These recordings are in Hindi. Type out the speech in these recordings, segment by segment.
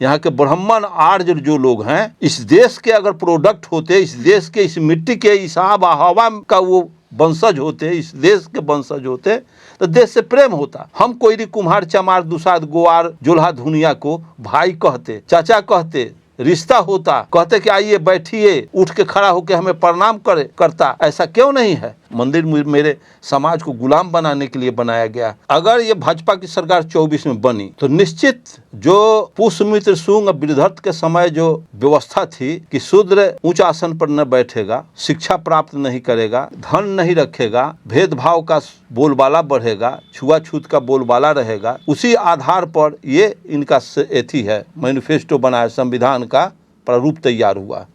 यहाँ के ब्राह्मण आर्य जो लोग हैं, इस देश के अगर प्रोडक्ट होते, इस देश के, इस मिट्टी के, इस आब हवा का वो वंशज होते, इस देश के वंशज होते, तो देश से प्रेम होता। हम कोयरी, कुम्हार, चमार, दुसाद, गोवार, जोल्हा, धुनिया को भाई कहते, चाचा कहते, रिश्ता होता, कहते कि आइए बैठिए, उठ के खड़ा होकर हमें प्रणाम करता। ऐसा क्यों नहीं है? मंदिर मेरे समाज को गुलाम बनाने के लिए बनाया गया। अगर ये भाजपा की सरकार 24 में बनी तो निश्चित जो पुष्यमित्र शुंग बृहद्रथ के समय जो व्यवस्था थी कि शूद्र ऊंच आसन पर न बैठेगा, शिक्षा प्राप्त नहीं करेगा, धन नहीं रखेगा, भेदभाव का बोलबाला बढ़ेगा, छुआछूत का बोलबाला रहेगा, उसी आधार पर ये इनका एथी है, मैनिफेस्टो बनाया, संविधान का प्रारूप तैयार हुआ।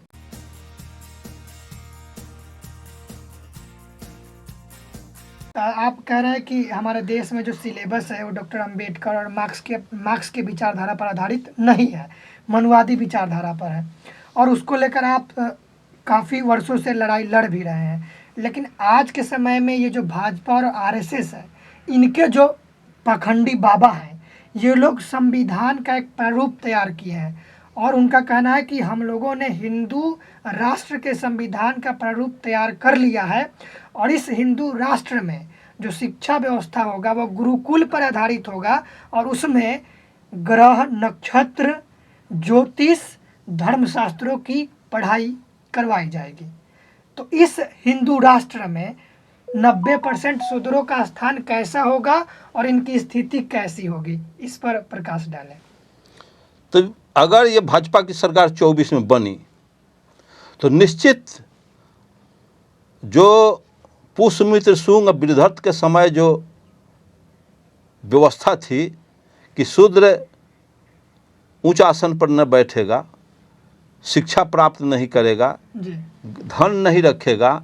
आप कह रहे हैं कि हमारे देश में जो सिलेबस है वो डॉक्टर अंबेडकर और मार्क्स के विचारधारा पर आधारित नहीं है, मनुवादी विचारधारा पर है, और उसको लेकर आप काफ़ी वर्षों से लड़ाई लड़ भी रहे हैं। लेकिन आज के समय में ये जो भाजपा और आरएसएस है, इनके जो पाखंडी बाबा हैं, ये लोग संविधान का एक प्रारूप तैयार किए हैं और उनका कहना है कि हम लोगों ने हिंदू राष्ट्र के संविधान का प्रारूप तैयार कर लिया है और इस हिंदू राष्ट्र में जो शिक्षा व्यवस्था होगा वो गुरुकुल पर आधारित होगा और उसमें ग्रह, नक्षत्र, ज्योतिष, धर्मशास्त्रों की पढ़ाई करवाई जाएगी। तो इस हिंदू राष्ट्र में 90% शूद्रों का स्थान कैसा होगा और इनकी स्थिति कैसी होगी, इस पर प्रकाश डालें। तो अगर ये भाजपा की सरकार 24 में बनी तो निश्चित जो पुष्यमित्र शुंग बृहद्रथ के समय जो व्यवस्था थी कि शूद्र ऊंच आसन पर न बैठेगा, शिक्षा प्राप्त नहीं करेगा, धन नहीं रखेगा,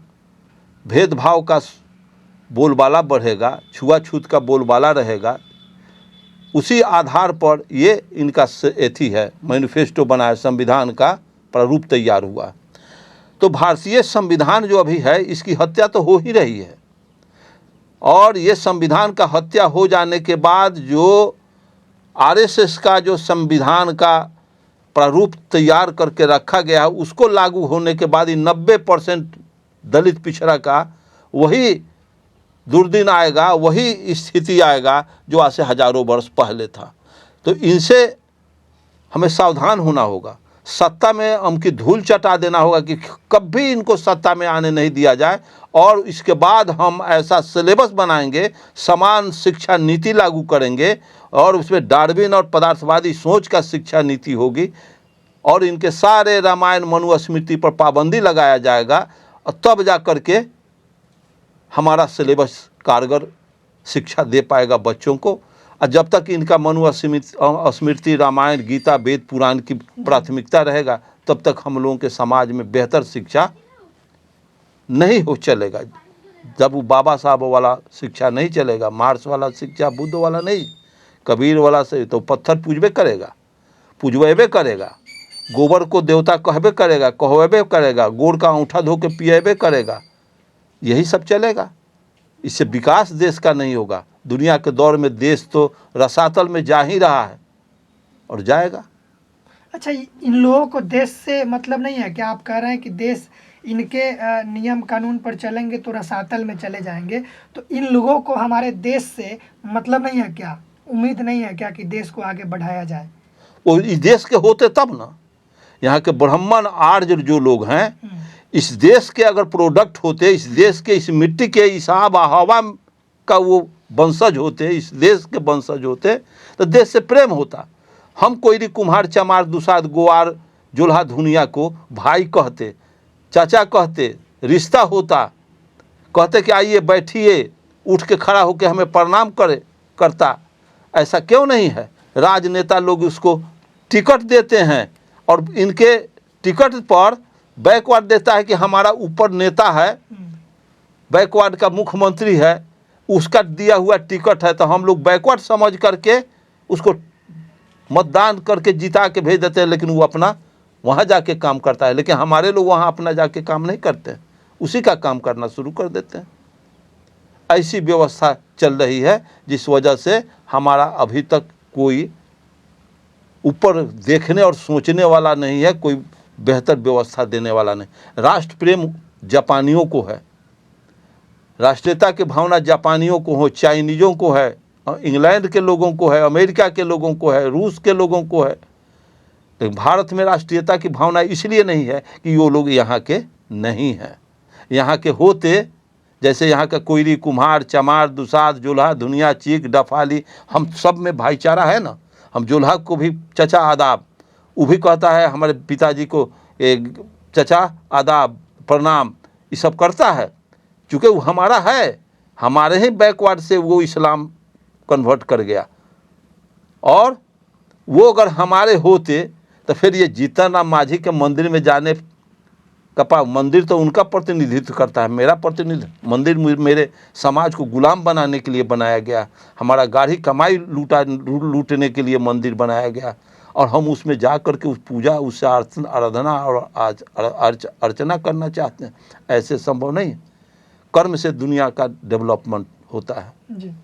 भेदभाव का बोलबाला बढ़ेगा, छुआछूत का बोलबाला रहेगा, उसी आधार पर ये इनका एथी है, मैनिफेस्टो बनाया, संविधान का प्रारूप तैयार हुआ। तो भारतीय संविधान जो अभी है इसकी हत्या तो हो ही रही है और ये संविधान का हत्या हो जाने के बाद जो आरएसएस का जो संविधान का प्रारूप तैयार करके रखा गया है उसको लागू होने के बाद ही 90% दलित पिछड़ा का वही दुर्दिन आएगा, वही स्थिति आएगा जो आज से हजारों वर्ष पहले था। तो इनसे हमें सावधान होना होगा, सत्ता में उनकी धूल चटा देना होगा कि कभी इनको सत्ता में आने नहीं दिया जाए और इसके बाद हम ऐसा सिलेबस बनाएंगे, समान शिक्षा नीति लागू करेंगे और उसमें डार्विन और पदार्थवादी सोच का शिक्षा नीति होगी और इनके सारे रामायण मनुस्मृति पर पाबंदी लगाया जाएगा और तब जा कर के हमारा सिलेबस कारगर शिक्षा दे पाएगा बच्चों को। और जब तक इनका मनुस्मृति, रामायण, गीता, वेद, पुराण की प्राथमिकता रहेगा तब तक हम लोगों के समाज में बेहतर शिक्षा नहीं हो चलेगा। जब वो बाबा साहब वाला शिक्षा नहीं चलेगा, मार्क्स वाला शिक्षा, बुद्ध वाला नहीं, कबीर वाला से तो पत्थर पूजबे करेगा, पूजवेबे करेगा, गोबर को देवता कहबे करेगा, कहवेबे करेगा, गोड़ का अंगूठा धो के पिएबे करेगा, यही सब चलेगा। इससे विकास देश का नहीं होगा। दुनिया के दौर में देश तो रसातल में जा ही रहा है और जाएगा। अच्छा, इन लोगों को देश से मतलब नहीं है क्या? आप कह रहे हैं कि देश इनके नियम कानून पर चलेंगे तो रसातल में चले जाएंगे, तो इन लोगों को हमारे देश से मतलब नहीं है क्या? उम्मीद नहीं है क्या कि देश को आगे बढ़ाया जाए? वो इस देश के होते तब ना। यहाँ के ब्राह्मण आर्य जो लोग हैं, इस देश के अगर प्रोडक्ट होते, इस देश के, इस मिट्टी के, इस आब हवा का वो वंशज होते, इस देश के वंशज होते, तो देश से प्रेम होता। हम कोयरी, कुम्हार, चमार, दुसाद, गोवार, जोल्हा, धुनिया को भाई कहते, चाचा कहते, रिश्ता होता, कहते कि आइए बैठिए, उठ के खड़ा होकर हमें प्रणाम करता। ऐसा क्यों नहीं है? राजनेता लोग उसको टिकट देते हैं और इनके टिकट पर बैकवर्ड देता है कि हमारा ऊपर नेता है, बैकवर्ड का मुख्यमंत्री है, उसका दिया हुआ टिकट है, तो हम लोग बैकवर्ड समझ करके उसको मतदान करके जिता के भेज देते हैं, लेकिन वो अपना वहाँ जाके काम करता है। लेकिन हमारे लोग वहाँ अपना जाके काम नहीं करते, उसी का काम करना शुरू कर देते हैं। ऐसी व्यवस्था चल रही है जिस वजह से हमारा अभी तक कोई ऊपर देखने और सोचने वाला नहीं है, कोई बेहतर व्यवस्था देने वाला नहीं। राष्ट्र प्रेम जापानियों को है, राष्ट्रीयता की भावना जापानियों को हो, चाइनीज़ों को है, इंग्लैंड के लोगों को है, अमेरिका के लोगों को है, रूस के लोगों को है। लेकिन भारत में राष्ट्रीयता की भावना इसलिए नहीं है कि वो लोग यहाँ के नहीं हैं। यहाँ के होते, जैसे यहाँ का कोयली, कुम्हार, चमार, दुसाध, जोल्हा, धुनिया, चीक, डफाली, हम सब में भाईचारा है ना। हम जोल्हा को भी चचा आदाब, वो भी कहता है हमारे पिताजी को चचा आदाब प्रणाम, ये सब करता है, चूँकि वो हमारा है। हमारे ही बैकवर्ड से वो इस्लाम कन्वर्ट कर गया, और वो अगर हमारे होते तो फिर ये जीतन राम मांझी के मंदिर में जाने का मंदिर तो उनका प्रतिनिधित्व करता है, मेरा प्रतिनिधित्व मंदिर मेरे समाज को गुलाम बनाने के लिए बनाया गया। हमारा गाढ़ी कमाई लूटने के लिए मंदिर बनाया गया, और हम उसमें जा कर के उस पूजा, उससे आराधना और अर्चना करना चाहते हैं। ऐसे संभव नहीं। कर्म से दुनिया का डेवलपमेंट होता है। जी।